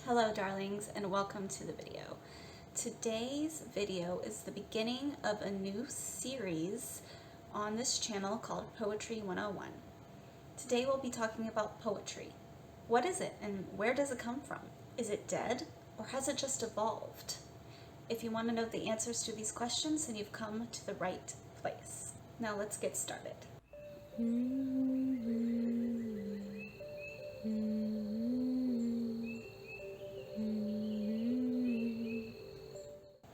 Hello darlings, and welcome to the video. Today's video is the beginning of a new series on this channel called Poetry 101. Today we'll be talking about poetry. What is it and where does it come from? Is it dead or has it just evolved? If you want to know the answers to these questions, then you've come to the right place. Now let's get started.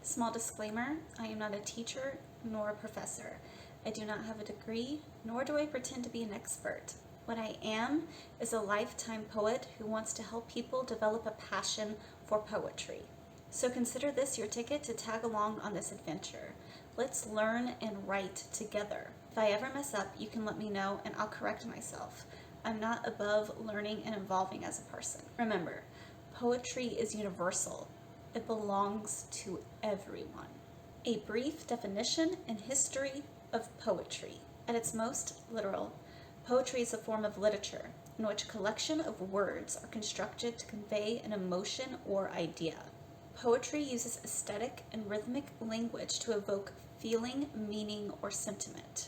Small disclaimer, I am not a teacher nor a professor. I do not have a degree, nor do I pretend to be an expert. What I am is a lifetime poet who wants to help people develop a passion for poetry. So consider this your ticket to tag along on this adventure. Let's learn and write together. If I ever mess up, you can let me know and I'll correct myself. I'm not above learning and evolving as a person. Remember, poetry is universal. It belongs to everyone. A brief definition and history of poetry. At its most literal, poetry is a form of literature in which a collection of words are constructed to convey an emotion or idea. Poetry uses aesthetic and rhythmic language to evoke feeling, meaning, or sentiment.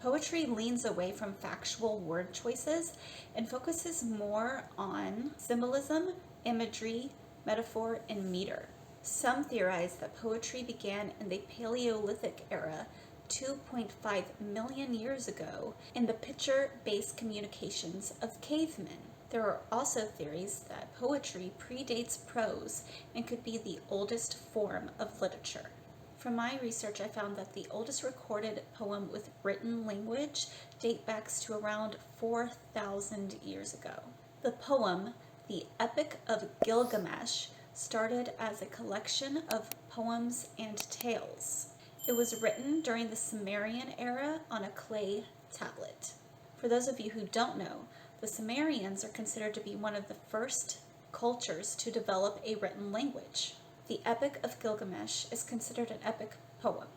Poetry leans away from factual word choices and focuses more on symbolism, imagery, metaphor, and meter. Some theorize that poetry began in the Paleolithic era 2.5 million years ago in the picture-based communications of cavemen. There are also theories that poetry predates prose and could be the oldest form of literature. From my research, I found that the oldest recorded poem with written language dates back to around 4,000 years ago. The poem, the Epic of Gilgamesh, started as a collection of poems and tales. It was written during the Sumerian era on a clay tablet. For those of you who don't know, the Sumerians are considered to be one of the first cultures to develop a written language. The Epic of Gilgamesh is considered an epic poem.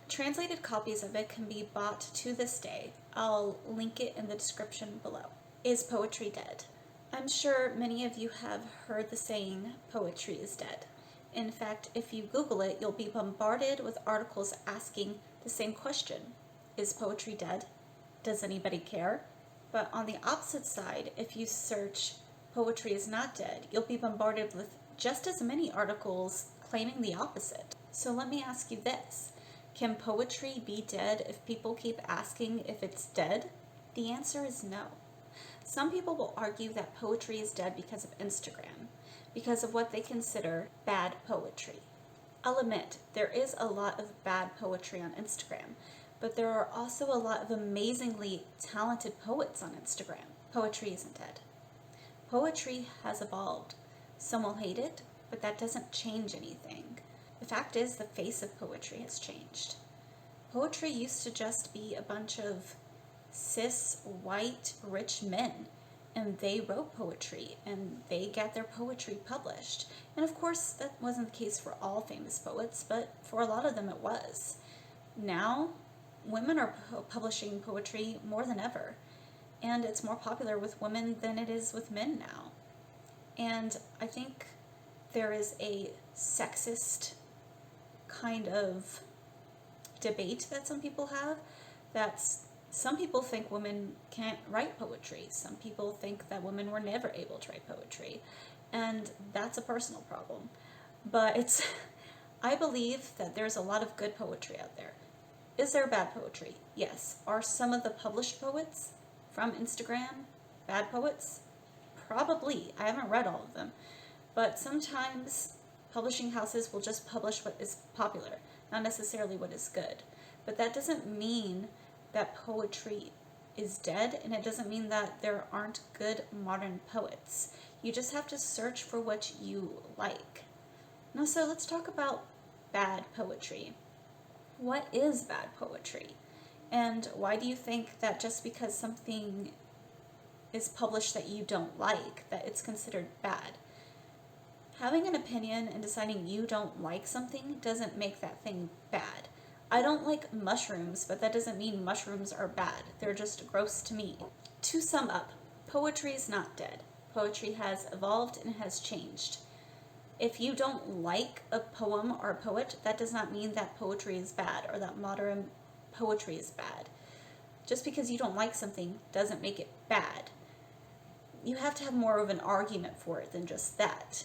Translated copies of it can be bought to this day. I'll link it in the description below. Is poetry dead? I'm sure many of you have heard the saying, poetry is dead. In fact, if you Google it, you'll be bombarded with articles asking the same question. Is poetry dead? Does anybody care? But on the opposite side, if you search poetry is not dead, you'll be bombarded with just as many articles claiming the opposite. So let me ask you this. Can poetry be dead if people keep asking if it's dead? The answer is no. Some people will argue that poetry is dead because of Instagram, because of what they consider bad poetry. I'll admit, there is a lot of bad poetry on Instagram, but there are also a lot of amazingly talented poets on Instagram. Poetry isn't dead. Poetry has evolved. Some will hate it, but that doesn't change anything. The fact is, the face of poetry has changed. Poetry used to just be a bunch of cis, white, rich men, and they wrote poetry, and they got their poetry published. And of course, that wasn't the case for all famous poets, but for a lot of them it was. Now, women are publishing poetry more than ever, and it's more popular with women than it is with men now. And I think there is a sexist kind of debate that some people have. Some people think women can't write poetry. Some people think that women were never able to write poetry. And that's a personal problem. But I believe that there's a lot of good poetry out there. Is there bad poetry? Yes. Are some of the published poets from Instagram bad poets? Probably. I haven't read all of them. But sometimes publishing houses will just publish what is popular, not necessarily what is good. But that doesn't mean that poetry is dead, and it doesn't mean that there aren't good modern poets. You just have to search for what you like. Now, so let's talk about bad poetry. What is bad poetry? And why do you think that just because something is published that you don't like, that it's considered bad? Having an opinion and deciding you don't like something doesn't make that thing bad. I don't like mushrooms, but that doesn't mean mushrooms are bad. They're just gross to me. To sum up, poetry is not dead. Poetry has evolved and has changed. If you don't like a poem or a poet, that does not mean that poetry is bad or that modern poetry is bad. Just because you don't like something doesn't make it bad. You have to have more of an argument for it than just that.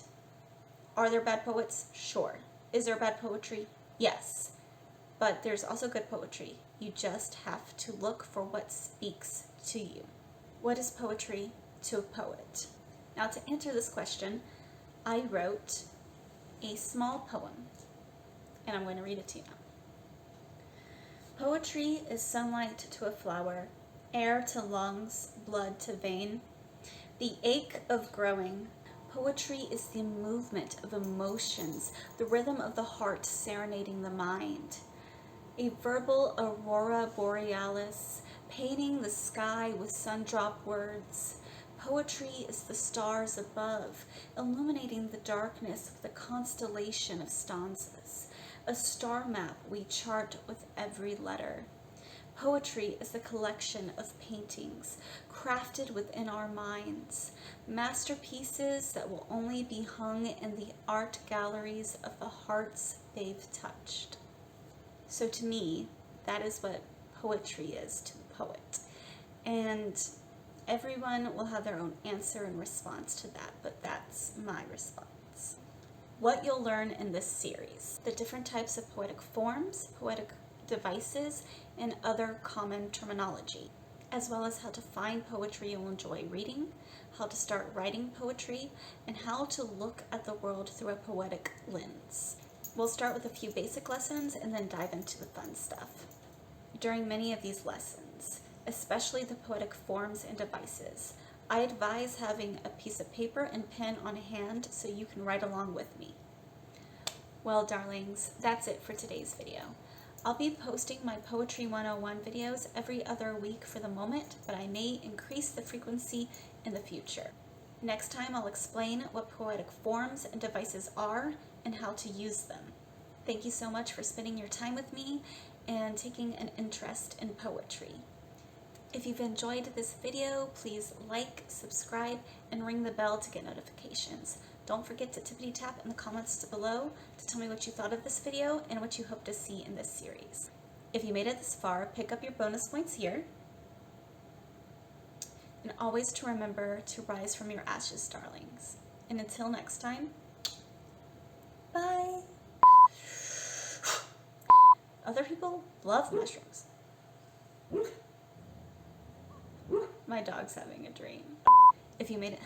Are there bad poets? Sure. Is there bad poetry? Yes. But there's also good poetry. You just have to look for what speaks to you. What is poetry to a poet? Now, to answer this question, I wrote a small poem, and I'm going to read it to you now. Poetry is sunlight to a flower, air to lungs, blood to vein, the ache of growing. Poetry is the movement of emotions, the rhythm of the heart serenading the mind. A verbal aurora borealis, painting the sky with sundrop words. Poetry is the stars above, illuminating the darkness with a constellation of stanzas. A star map we chart with every letter. Poetry is a collection of paintings, crafted within our minds, masterpieces that will only be hung in the art galleries of the hearts they've touched. So to me, that is what poetry is to the poet. And everyone will have their own answer and response to that, but that's my response. What you'll learn in this series: the different types of poetic forms, poetic devices, and other common terminology, as well as how to find poetry you'll enjoy reading, how to start writing poetry, and how to look at the world through a poetic lens. We'll start with a few basic lessons and then dive into the fun stuff. During many of these lessons, especially the poetic forms and devices, I advise having a piece of paper and pen on hand so you can write along with me. Well, darlings, that's it for today's video. I'll be posting my Poetry 101 videos every other week for the moment, but I may increase the frequency in the future. Next time I'll explain what poetic forms and devices are and how to use them. Thank you so much for spending your time with me and taking an interest in poetry. If you've enjoyed this video, please like, subscribe, and ring the bell to get notifications. Don't forget to tippity tap in the comments below to tell me what you thought of this video and what you hope to see in this series. If you made it this far, pick up your bonus points here. And always to remember to rise from your ashes, darlings. And until next time, bye. Other people love mushrooms. My dog's having a dream. If you made it